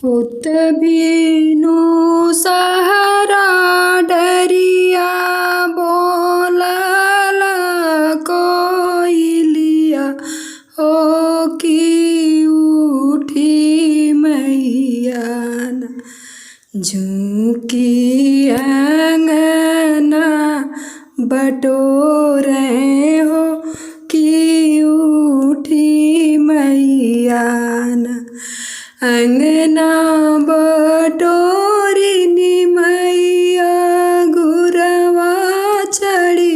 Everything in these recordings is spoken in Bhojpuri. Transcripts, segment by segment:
होत भीनु सहारा डरिया बोलल कोइलिया हो की उठी मैया झुकी अंगना बटोरे हो की उठी मैया अंगना बटोरी मैया गुरवा चढ़ी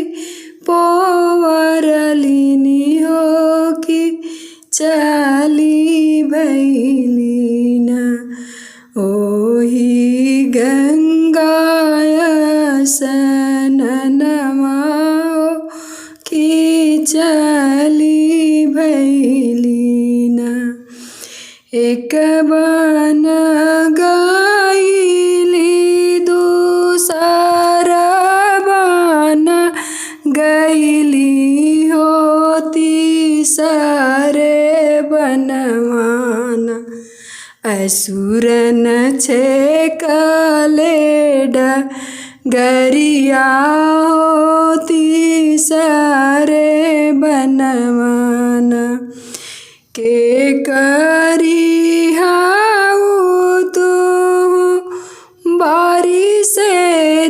पोवरलिनी हो की चली भैलीना ओही गंगाया सननमा की चली भैलीना एक बन गईली दूसर बन गईली होती सारे बनवाना असुरन छेकले डगरिया होती सारे बनवाना के करी हाउ तू बारी से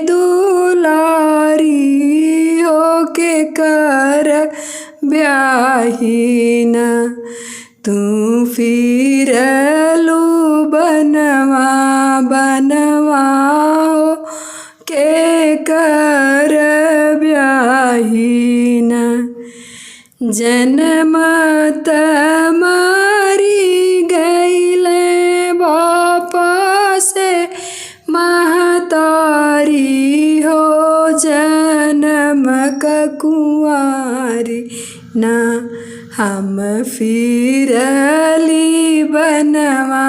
दुलारी हो के कर ब्याहीना तू फिरलू बनवा बनवा हो के कर ब्याहीना जनमत मारी गईले बापा से महतारी हो जन्म कुंवारी ना हम फिरली बनवा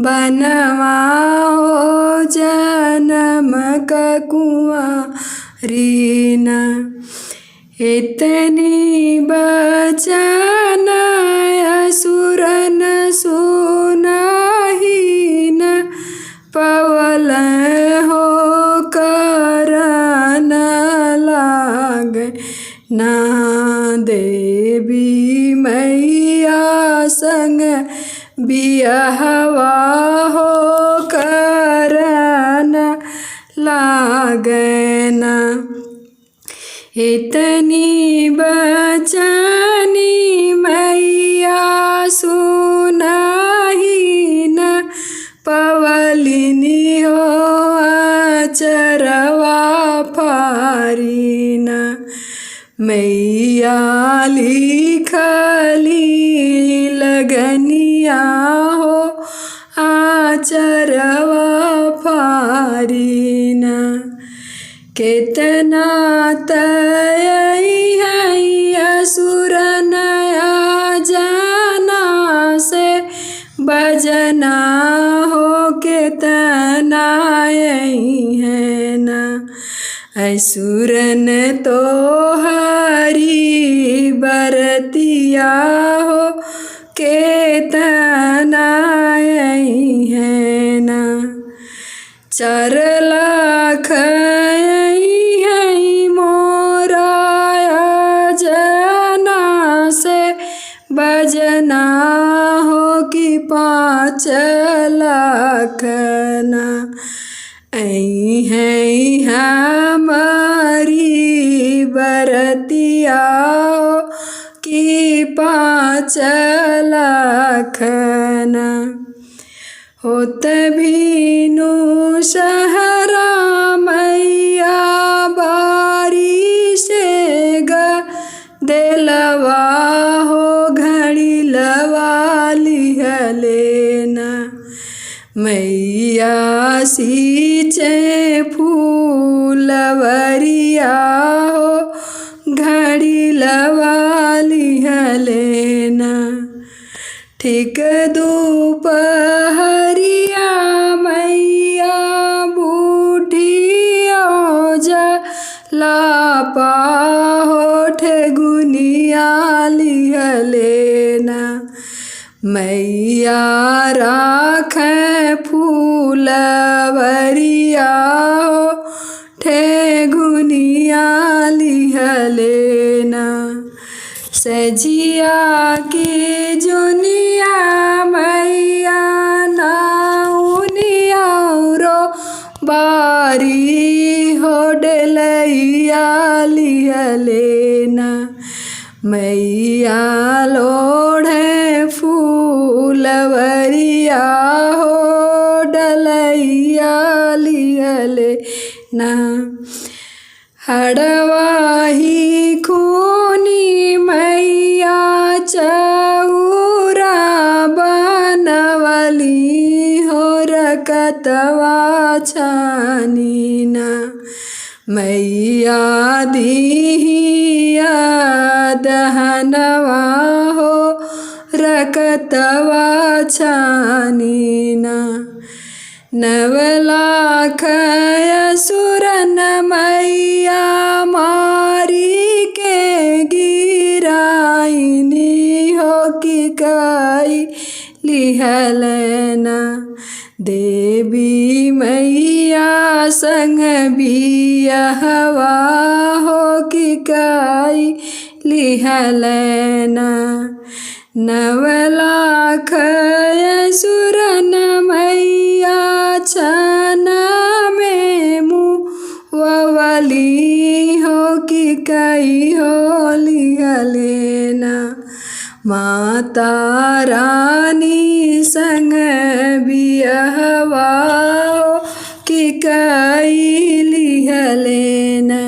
बनवा हो जन्म कुंवारी ना इतनी बचन असुरन सुनाहीन पवल हो करन लाग ना देवी मैया संग बियाहवा हो करन लागना इतनी बचनी मैया सुनाहीन पवलिनी हो चरवा फारीना मैया लिखली लगनिया हो आचरवा फारीना केतना तयई असुरन जाना से बजना हो केतना है ना असुरन तो हरी बरतिया हो केतना है ना 4 लाख बजना हो कि 5 लाख ना है हमारी बरतिया हो कि 5 लाख ना होत भीनु सहरा मैया बारी से देलवा हो घड़ी लवाली हलेना मैया सींचे फूलवरिया हो घड़ी लवाली हलेना ठीक दोपहरिया मैया बूढ़िया जा लापा होठ गुनिया लिहलेना मैया राखे फूलवरिया हो ठेगुनिया लिहलेना सजिया के जुनिया मैया नाउनिया रो बारी हो डलैया लिहलेना मैया लोढ़े फूलवरिया हो डलैया लिहले ना हड़वाही खूनी मैया चौरा बनवली हो रकतवा छानीना मैया दीहिया दहनवा हो रकतवा छानीना नवलाख असुरन मैया मारी के गिराइनी हो कि काई लिहलना देवी मैया संग बियहवा हो कि काई लिहलना नवलाख असुरन मैया छना में मुवली हो कि कई हो लिहलेना माता रानी संग बियहवा हो कि कई लिहलेना।